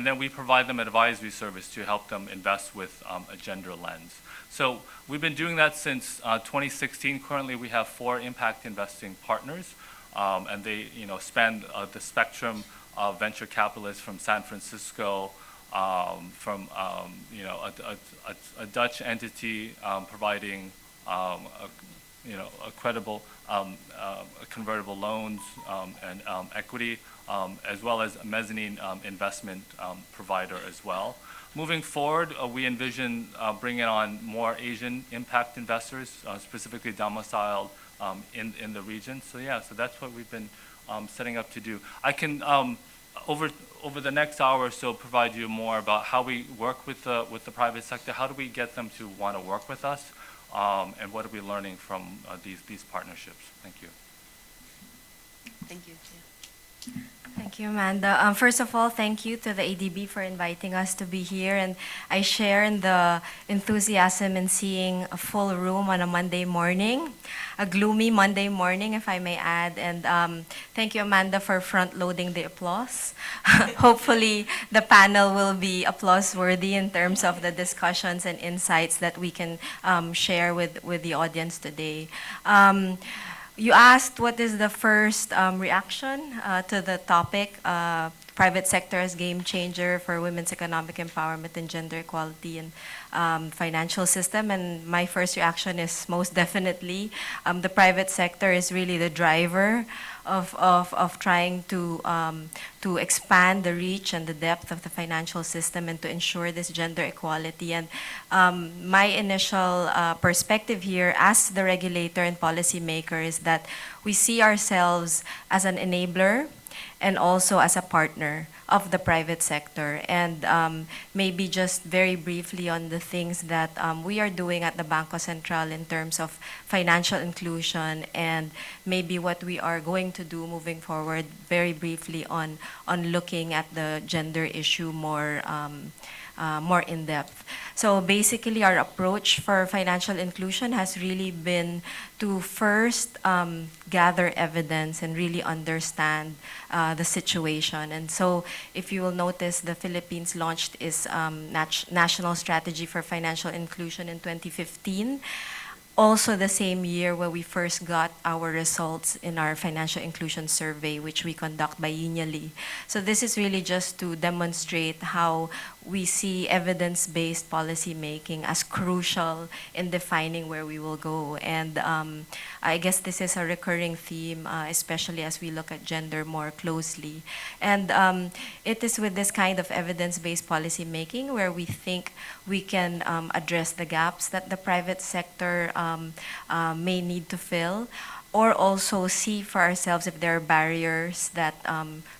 And then we provide them advisory service to help them invest with a gender lens. So we've been doing that since 2016. Currently, we have 4 impact investing partners, and they span the spectrum of venture capitalists from San Francisco, from a Dutch entity providing a credible convertible loans and equity, as well as a mezzanine investment provider as well. Moving forward, we envision bringing on more Asian impact investors, specifically domiciled in the region. So yeah, so that's what we've been setting up to do. I can over the next hour or so provide you more about how we work with the private sector. How do we get them to want to work with us, and what are we learning from these partnerships? Thank you. Thank you. Thank you, Amanda. First of all, thank you to the ADB for inviting us to be here. And I share in the enthusiasm in seeing a full room on a Monday morning, a gloomy Monday morning, if I may add. And thank you, Amanda, for front-loading the applause. Hopefully, the panel will be applause-worthy in terms of the discussions and insights that we can share with the audience today. You asked what is the first reaction to the topic, private sector as game changer for women's economic empowerment and gender equality and financial system. And my first reaction is most definitely the private sector is really the driver of trying to expand the reach and the depth of the financial system and to ensure this gender equality. And my initial perspective here as the regulator and policymaker is that we see ourselves as an enabler and also as a partner of the private sector. And maybe just very briefly on the things that we are doing at the Bangko Sentral in terms of financial inclusion, and maybe what we are going to do moving forward very briefly on looking at the gender issue more in depth. So basically our approach for financial inclusion has really been to first gather evidence and really understand the situation. And so if you will notice, the Philippines launched its National Strategy for Financial Inclusion in 2015. Also the same year where we first got our results in our financial inclusion survey, which we conduct biennially. So this is really just to demonstrate how we see evidence-based policy making as crucial in defining where we will go. And I guess this is a recurring theme, especially as we look at gender more closely. And it is with this kind of evidence-based policy making where we think we can address the gaps that the private sector may need to fill, or also see for ourselves if there are barriers that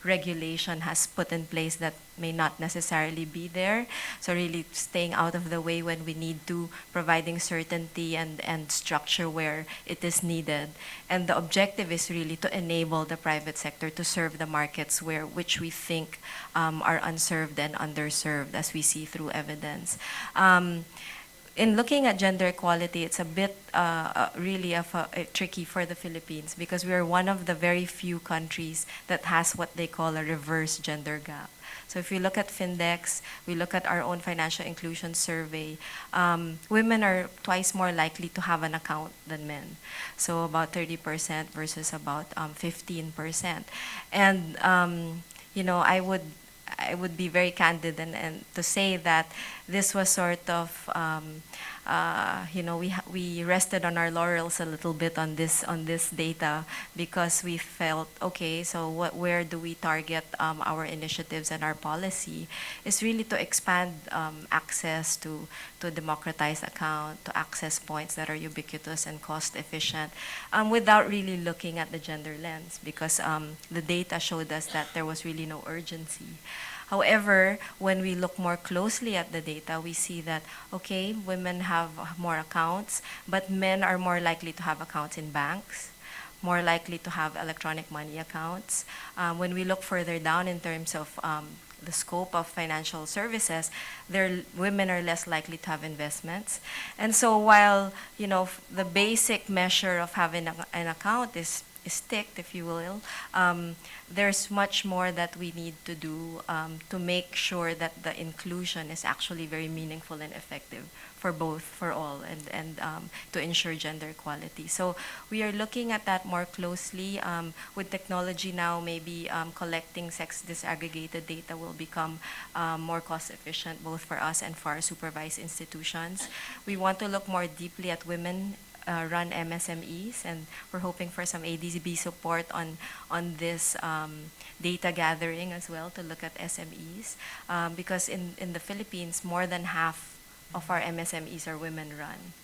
regulation has put in place that may not necessarily be there. So really staying out of the way when we need to, providing certainty and structure where it is needed. And the objective is really to enable the private sector to serve the markets which we think are unserved and underserved, as we see through evidence. In looking at gender equality, it's a bit really tricky for the Philippines because we are one of the very few countries that has what they call a reverse gender gap. So if you look at Findex, we look at our own financial inclusion survey, women are twice more likely to have an account than men. So about 30% versus about 15%. And I would be very candid and to say that this was sort of we rested on our laurels a little bit on this data because we felt, okay, so where do we target our initiatives and our policy is really to expand access to democratized account, to access points that are ubiquitous and cost efficient, without really looking at the gender lens, because the data showed us that there was really no urgency. However, when we look more closely at the data, we see that, okay, women have more accounts, but men are more likely to have accounts in banks, more likely to have electronic money accounts. When we look further down in terms of the scope of financial services, women are less likely to have investments. And so while the basic measure of having an account is is ticked, if you will, there's much more that we need to do to make sure that the inclusion is actually very meaningful and effective for both, for all, and to ensure gender equality. So we are looking at that more closely. With technology now, maybe collecting sex disaggregated data will become more cost efficient both for us and for our supervised institutions. We want to look more deeply at women run MSMEs, and we're hoping for some ADB support on this data gathering as well to look at SMEs, because in the Philippines, more than half of our MSMEs are women run.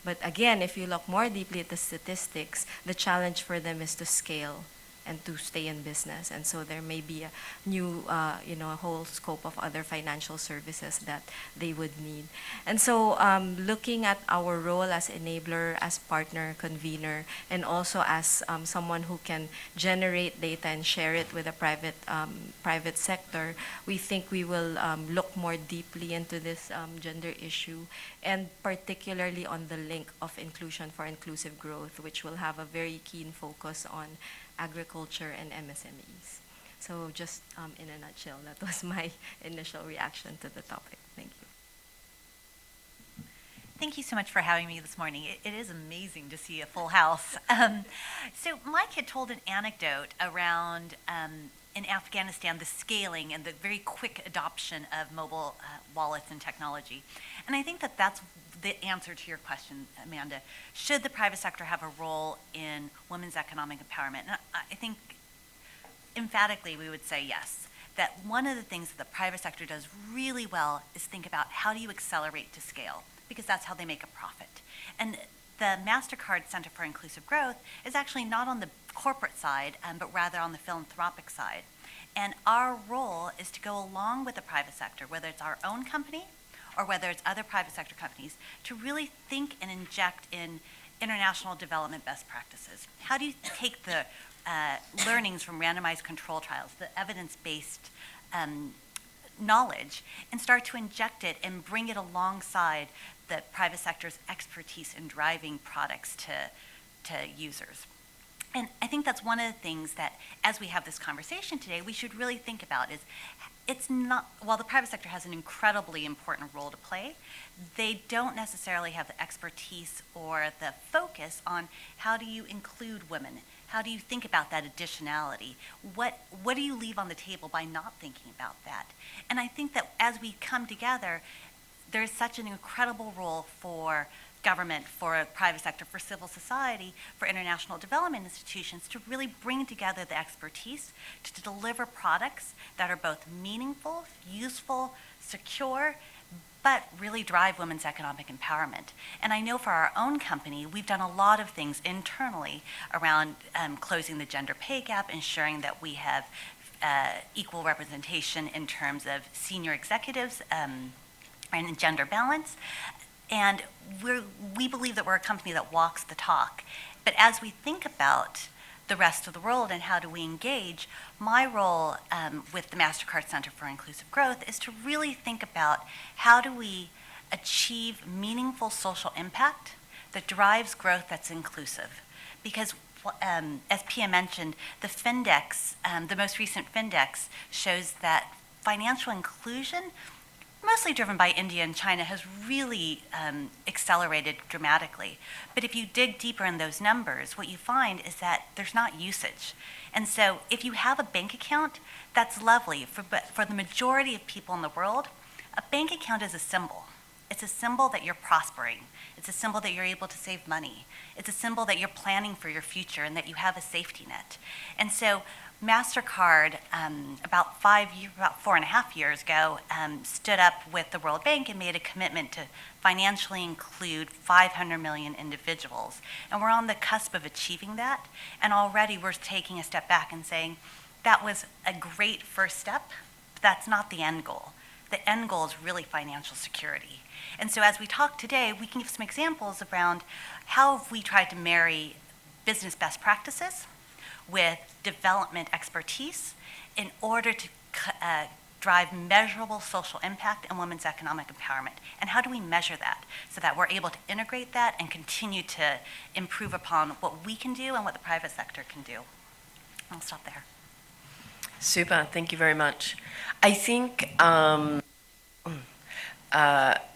But again, if you look more deeply at the statistics, the challenge for them is to scale and to stay in business. And so there may be a new, a whole scope of other financial services that they would need. And so looking at our role as enabler, as partner, convener, and also as someone who can generate data and share it with the private sector, we think we will look more deeply into this gender issue, and particularly on the link of inclusion for inclusive growth, which will have a very keen focus on agriculture and MSMEs. So just in a nutshell, that was my initial reaction to the topic. Thank you. Thank you so much for having me this morning. It is amazing to see a full house. So Mike had told an anecdote around in Afghanistan, the scaling and the very quick adoption of mobile wallets and technology. And I think that that's the answer to your question, Amanda. Should the private sector have a role in women's economic empowerment? And I think emphatically we would say yes. That one of the things that the private sector does really well is think about how do you accelerate to scale, because that's how they make a profit. And the MasterCard Center for Inclusive Growth is actually not on the corporate side, but rather on the philanthropic side. And our role is to go along with the private sector, whether it's our own company or whether it's other private sector companies, to really think and inject in international development best practices. How do you take the learnings from randomized control trials, the evidence-based knowledge, and start to inject it and bring it alongside the private sector's expertise in driving products to users? And I think that's one of the things that, as we have this conversation today, we should really think about is, it's not, while the private sector has an incredibly important role to play, they don't necessarily have the expertise or the focus on how do you include women? How do you think about that additionality? What do you leave on the table by not thinking about that? And I think that as we come together, there's such an incredible role for government, for private sector, for civil society, for international development institutions to really bring together the expertise to deliver products that are both meaningful, useful, secure, but really drive women's economic empowerment. And I know for our own company, we've done a lot of things internally around closing the gender pay gap, ensuring that we have equal representation in terms of senior executives and gender balance. And we believe that we're a company that walks the talk. But as we think about the rest of the world and how do we engage, my role with the MasterCard Center for Inclusive Growth is to really think about how do we achieve meaningful social impact that drives growth that's inclusive. Because as Pia mentioned, the Findex, the most recent Findex shows that financial inclusion, mostly driven by India and China, has really accelerated dramatically. But if you dig deeper in those numbers, what you find is that there's not usage. And so if you have a bank account, that's lovely. But for the majority of people in the world, a bank account is a symbol. It's a symbol that you're prospering. It's a symbol that you're able to save money. It's a symbol that you're planning for your future and that you have a safety net. And so MasterCard, about 4.5 years ago, stood up with the World Bank and made a commitment to financially include 500 million individuals. And we're on the cusp of achieving that. And already we're taking a step back and saying, that was a great first step, but that's not the end goal. The end goal is really financial security. And so as we talk today, we can give some examples around how have we tried to marry business best practices with development expertise in order to drive measurable social impact and women's economic empowerment. And how do we measure that so that we're able to integrate that and continue to improve upon what we can do and what the private sector can do? I'll stop there. Super, thank you very much. I think,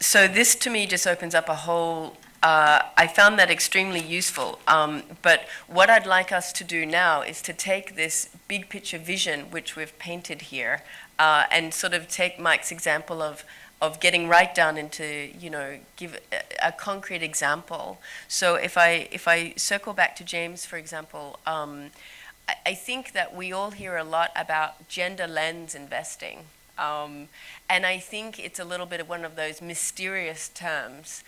so this to me just opens up a whole, I found that extremely useful. But what I'd like us to do now is to take this big picture vision, which we've painted here, and sort of take Mike's example of getting right down into, give a concrete example. So if I circle back to James, for example, I think that we all hear a lot about gender lens investing. And I think it's a little bit of one of those mysterious terms.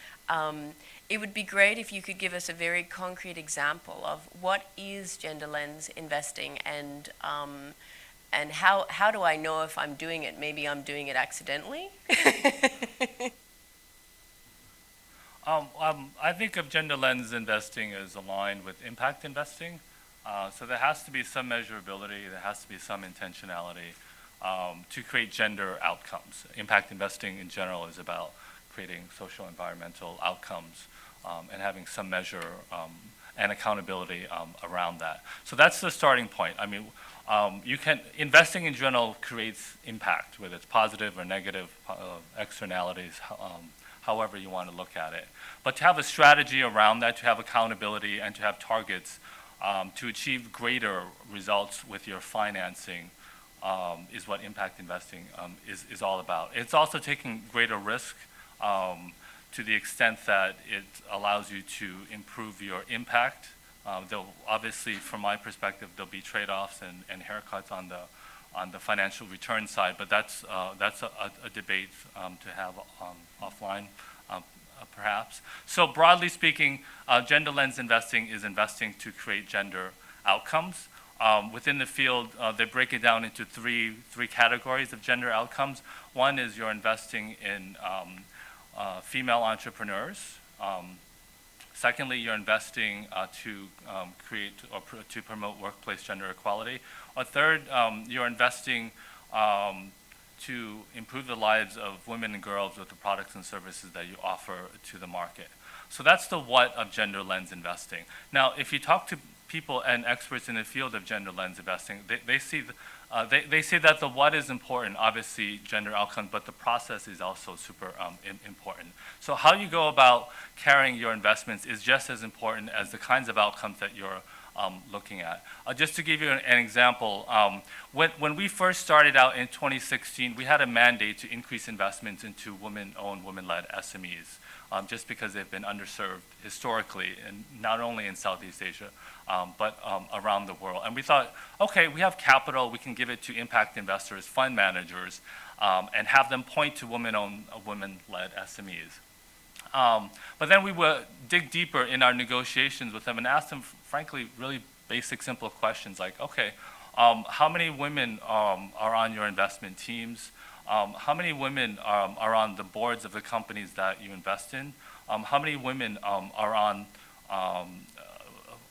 It would be great if you could give us a very concrete example of what is gender lens investing, and how do I know if I'm doing it? Maybe I'm doing it accidentally. I think of gender lens investing as aligned with impact investing. So there has to be some measurability, there has to be some intentionality to create gender outcomes. Impact investing in general is about creating social environmental outcomes and having some measure and accountability around that. So that's the starting point. I mean, investing in general creates impact, whether it's positive or negative externalities, however you want to look at it. But to have a strategy around that, to have accountability and to have targets to achieve greater results with your financing is what impact investing is all about. It's also taking greater risk to the extent that it allows you to improve your impact. Though obviously, from my perspective, there'll be trade-offs and haircuts on the financial return side, but that's a debate to have offline. Perhaps. So broadly speaking, gender lens investing is investing to create gender outcomes. Within the field, they break it down into three categories of gender outcomes. One is you're investing in female entrepreneurs. Secondly, you're investing to create or to promote workplace gender equality. Or third, you're investing to improve the lives of women and girls with the products and services that you offer to the market. So that's the what of gender lens investing. Now, if you talk to people and experts in the field of gender lens investing, they see that the what is important, obviously gender outcome, but the process is also super important. So how you go about carrying your investments is just as important as the kinds of outcomes that you're looking at. Just to give you an example, when we first started out in 2016, we had a mandate to increase investments into women-owned, women-led SMEs, just because they've been underserved historically, and not only in Southeast Asia, but around the world. And we thought, okay, we have capital, we can give it to impact investors, fund managers, and have them point to women-owned, women-led SMEs. But then we would dig deeper in our negotiations with them and ask them, frankly, really basic, simple questions like, okay, how many women are on your investment teams? How many women are on the boards of the companies that you invest in? How many women are on?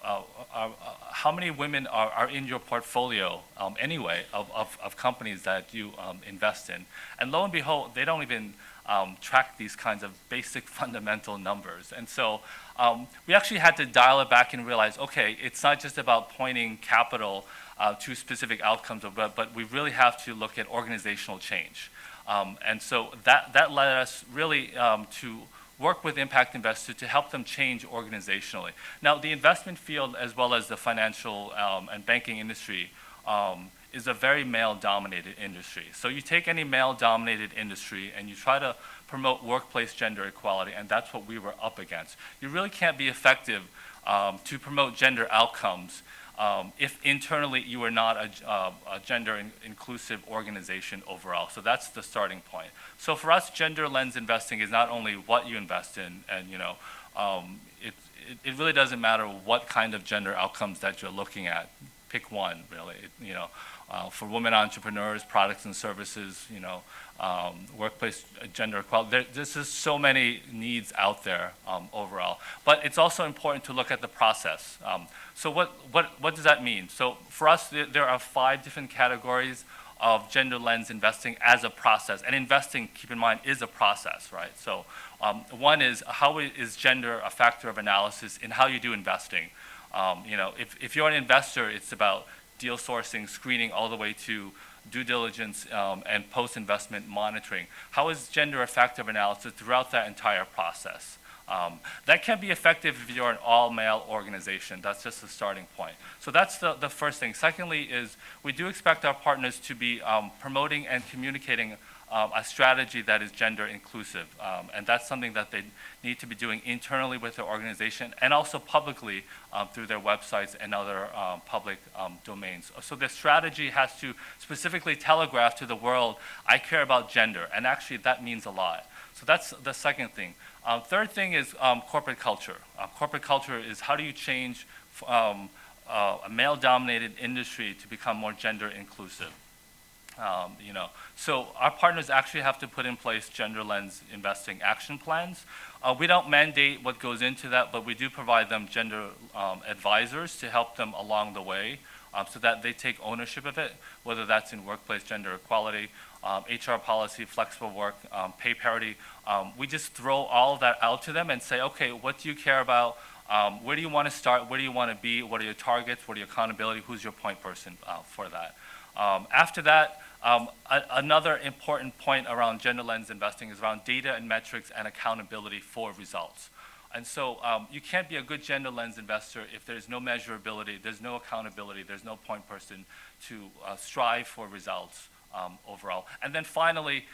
How many women are in your portfolio anyway of companies that you invest in? And lo and behold, they don't even track these kinds of basic fundamental numbers. And so we actually had to dial it back and realize, okay, it's not just about pointing capital to specific outcomes, but we really have to look at organizational change. And so that led us really to work with impact investors to help them change organizationally. Now, the investment field, as well as the financial and banking industry, is a very male-dominated industry. So you take any male-dominated industry and you try to promote workplace gender equality, and that's what we were up against. You really can't be effective to promote gender outcomes if internally you are not a gender-inclusive organization overall. So that's the starting point. So for us, gender lens investing is not only what you invest in, and it really doesn't matter what kind of gender outcomes that you're looking at. Pick one, really. For women entrepreneurs, products and services, workplace gender equality. There's just so many needs out there overall. But it's also important to look at the process. So what does that mean? So for us, there are 5 different categories of gender lens investing as a process. And investing, keep in mind, is a process, right? So one is, how is gender a factor of analysis in how you do investing? If you're an investor, it's about deal sourcing, screening, all the way to due diligence and post-investment monitoring. How is gender a factor of analysis throughout that entire process? That can be effective if you're an all-male organization. That's just the starting point. So that's the first thing. Secondly is, we do expect our partners to be promoting and communicating a strategy that is gender inclusive. And that's something that they need to be doing internally with their organization, and also publicly through their websites and other public domains. So the strategy has to specifically telegraph to the world, I care about gender, and actually that means a lot. So that's the second thing. Third thing is corporate culture. Corporate culture is, how do you change a male-dominated industry to become more gender inclusive? So our partners actually have to put in place gender lens investing action plans. We don't mandate what goes into that, but we do provide them gender advisors to help them along the way, so that they take ownership of it, whether that's in workplace gender equality, HR policy, flexible work, pay parity. We just throw all of that out to them and say, okay, what do you care about? Where do you want to start? Where do you want to be? What are your targets? What are your accountability? Who's your point person for that? After that, another important point around gender lens investing is around data and metrics and accountability for results. And so you can't be a good gender lens investor if there's no measurability, there's no accountability, there's no point person to strive for results overall. And then finally,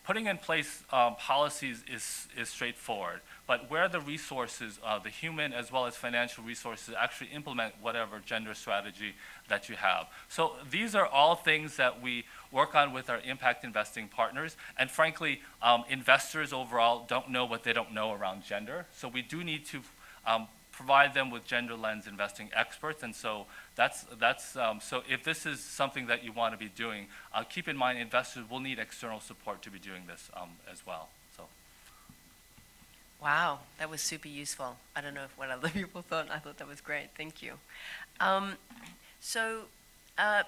putting in place policies is straightforward, but where the resources, the human as well as financial resources, actually implement whatever gender strategy that you have. So these are all things that we work on with our impact investing partners, and frankly, investors overall don't know what they don't know around gender, so we do need to provide them with gender lens investing experts. And so so if this is something that you want to be doing, keep in mind investors will need external support to be doing this as well. So. Wow, that was super useful. I don't know what other people thought. I thought that was great. Thank you.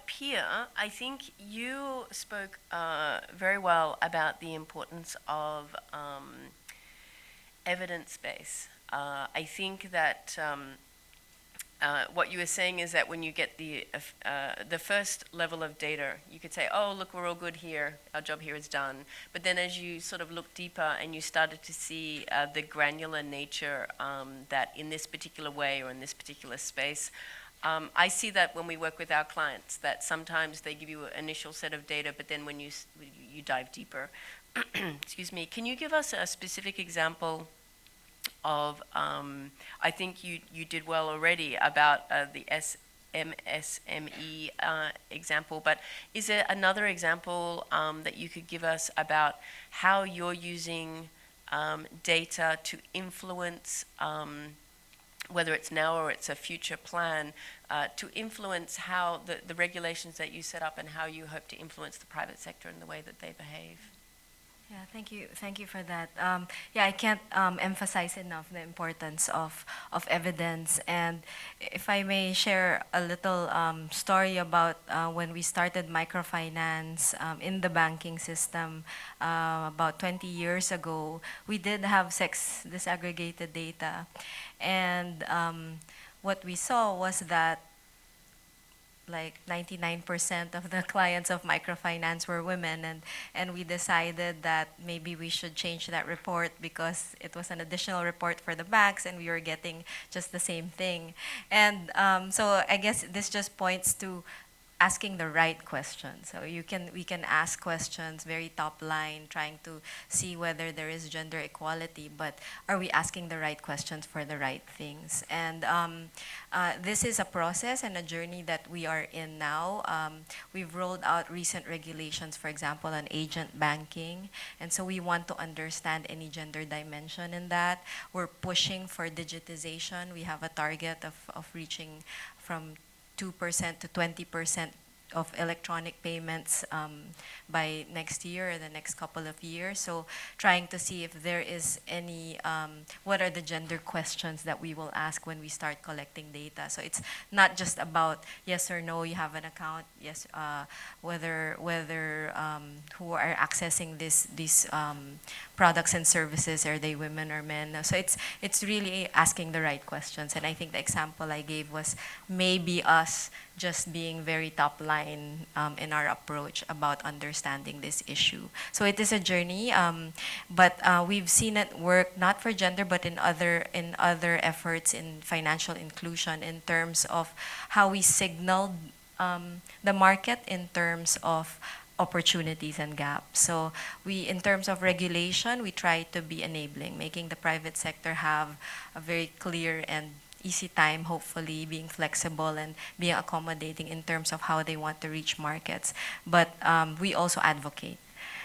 Pia, I think you spoke very well about the importance of evidence base. I think that what you were saying is that when you get the first level of data, you could say, oh, look, we're all good here, our job here is done. But then as you sort of look deeper and you started to see the granular nature that in this particular way or in this particular space, I see that when we work with our clients, that sometimes they give you an initial set of data, but then when you dive deeper, excuse me, can you give us a specific example of, I think you did well already about the MSME example, but is there another example that you could give us about how you're using data to influence, whether it's now or it's a future plan, to influence how the regulations that you set up and how you hope to influence the private sector in the way that they behave? Yeah, thank you for that. I can't emphasize enough the importance of evidence. And if I may share a little story about when we started microfinance in the banking system about 20 years ago, we did have sex disaggregated data. And what we saw was that like 99% of the clients of microfinance were women, and we decided that maybe we should change that report because it was an additional report for the banks and we were getting just the same thing. And so I guess this just points to asking the right questions. So we can ask questions very top line, trying to see whether there is gender equality, but are we asking the right questions for the right things? And this is a process and a journey that we are in now. We've rolled out recent regulations, for example, on agent banking, and so we want to understand any gender dimension in that. We're pushing for digitization. We have a target of reaching from 2% to 20% of electronic payments by next year or the next couple of years. So trying to see if there is any, what are the gender questions that we will ask when we start collecting data. So it's not just about yes or no, you have an account, yes, whether who are accessing these products and services, are they women or men? So it's really asking the right questions. And I think the example I gave was maybe us just being very top line in our approach about understanding this issue. So it is a journey, but we've seen it work not for gender, but in other efforts in financial inclusion in terms of how we signaled the market in terms of opportunities and gaps. So in terms of regulation, we try to be enabling, making the private sector have a very clear and easy time, hopefully being flexible and being accommodating in terms of how they want to reach markets. But we also advocate.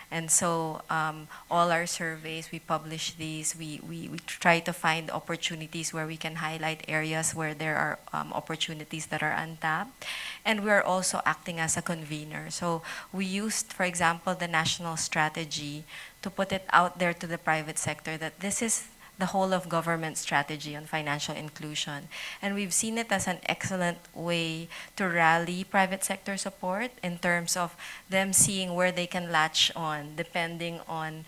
And so all our surveys, we publish these, we try to find opportunities where we can highlight areas where there are opportunities that are untapped. And we're also acting as a convener. So we used, for example, the national strategy to put it out there to the private sector that this is the whole of government strategy on financial inclusion. And we've seen it as an excellent way to rally private sector support in terms of them seeing where they can latch on depending on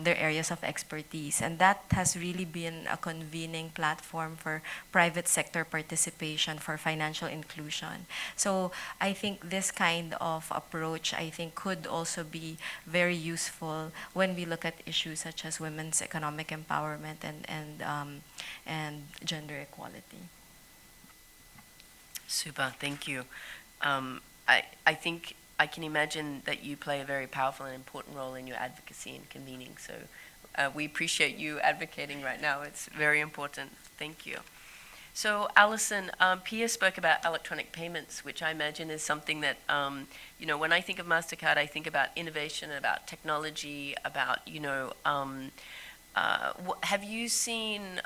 their areas of expertise. And that has really been a convening platform for private sector participation for financial inclusion. So I think this kind of approach, I think, could also be very useful when we look at issues such as women's economic empowerment and gender equality. Super, thank you. I think I can imagine that you play a very powerful and important role in your advocacy and convening. So we appreciate you advocating right now. It's very important. Thank you. So Alison, Pia spoke about electronic payments, which I imagine is something that, when I think of MasterCard, I think about innovation, about technology, about, have you seen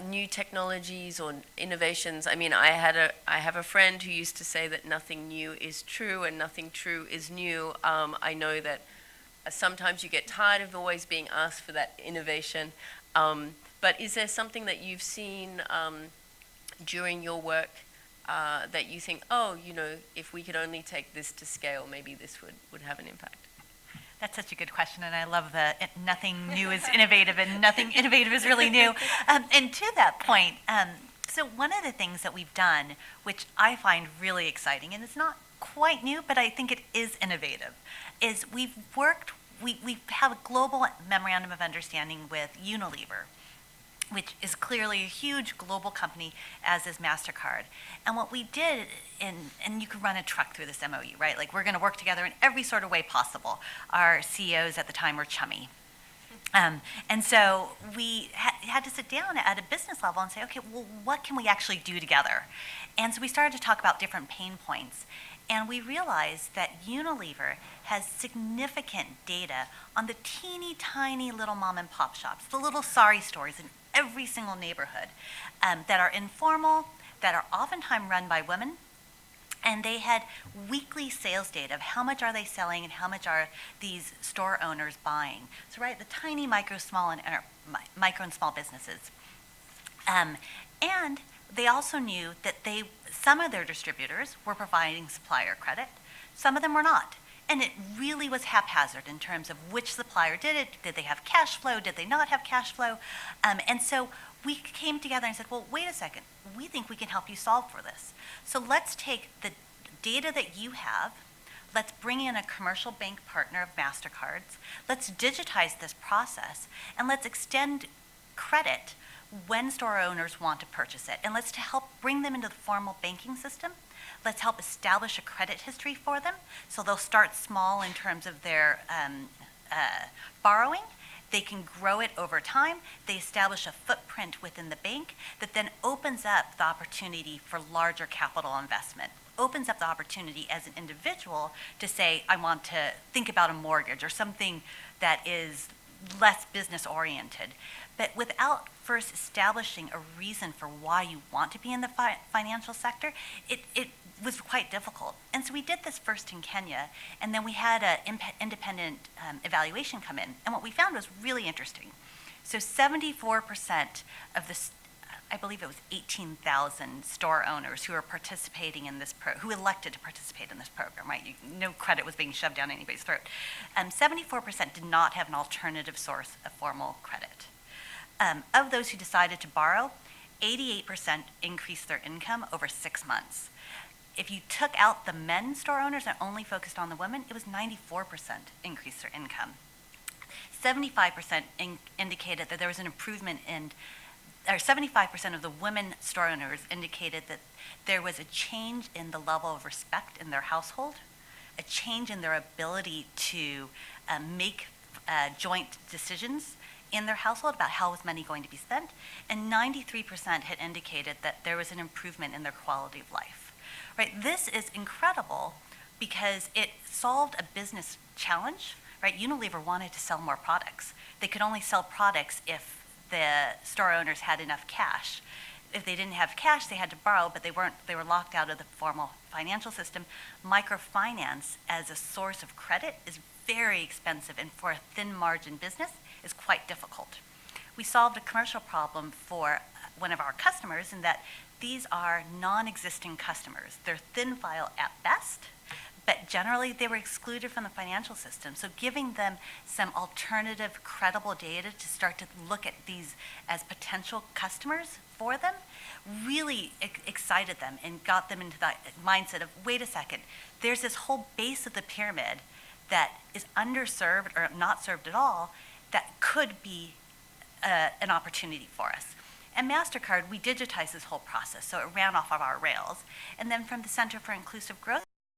new technologies or innovations? I mean, I have a friend who used to say that nothing new is true and nothing true is new. I know that sometimes you get tired of always being asked for that innovation. But is there something that you've seen during your work that you think, if we could only take this to scale, maybe this would have an impact? That's such a good question, and I love that nothing new is innovative, and nothing innovative is really new. And to that point, so one of the things that we've done, which I find really exciting, and it's not quite new, but I think it is innovative, is we have a global memorandum of understanding with Unilever, which is clearly a huge global company, as is MasterCard. And what we did, and you can run a truck through this MOU, right? Like, we're going to work together in every sort of way possible. Our CEOs at the time were chummy. And so we had to sit down at a business level and say, okay, well, what can we actually do together? And so we started to talk about different pain points. And we realized that Unilever has significant data on the teeny tiny little mom and pop shops, the little sari stores in every single neighborhood that are informal, that are oftentimes run by women. And they had weekly sales data of how much are they selling and how much are these store owners buying. So, right, the tiny micro and small businesses. And they also knew that some of their distributors were providing supplier credit, some of them were not. And it really was haphazard in terms of which supplier did it. Did they have cash flow? Did they not have cash flow? And so we came together and said, well, wait a second. We think we can help you solve for this. So let's take the data that you have. Let's bring in a commercial bank partner of MasterCard's. Let's digitize this process. And let's extend credit when store owners want to purchase it. And let's help bring them into the formal banking system. Let's help establish a credit history for them. So they'll start small in terms of their borrowing. They can grow it over time. They establish a footprint within the bank that then opens up the opportunity for larger capital investment. Opens up the opportunity as an individual to say, I want to think about a mortgage or something that is less business oriented. But without first establishing a reason for why you want to be in the financial sector, it was quite difficult. And so we did this first in Kenya, and then we had an independent evaluation come in. And what we found was really interesting. So 74% of the, I believe it was 18,000 store owners who are participating in this who elected to participate in this program, right? No credit was being shoved down anybody's throat. 74% did not have an alternative source of formal credit. Of those who decided to borrow, 88% increased their income over 6 months. If you took out the men store owners and only focused on the women, it was 94% increased their income. 75% indicated that there was an improvement in, or 75% of the women store owners indicated that there was a change in the level of respect in their household, a change in their ability to make joint decisions in their household about how was money going to be spent, and 93% had indicated that there was an improvement in their quality of life. Right? This is incredible because it solved a business challenge. Right? Unilever wanted to sell more products. They could only sell products if the store owners had enough cash. If they didn't have cash, they had to borrow, but they were locked out of the formal financial system. Microfinance as a source of credit is very expensive, and for a thin margin business is quite difficult. We solved a commercial problem for one of our customers in that these are non-existing customers. They're thin file at best, but generally they were excluded from the financial system. So giving them some alternative, credible data to start to look at these as potential customers for them really excited them and got them into that mindset of, wait a second, there's this whole base of the pyramid that is underserved or not served at all that could be an opportunity for us. And MasterCard, we digitized this whole process, so it ran off of our rails. And then from the Center for Inclusive Growth,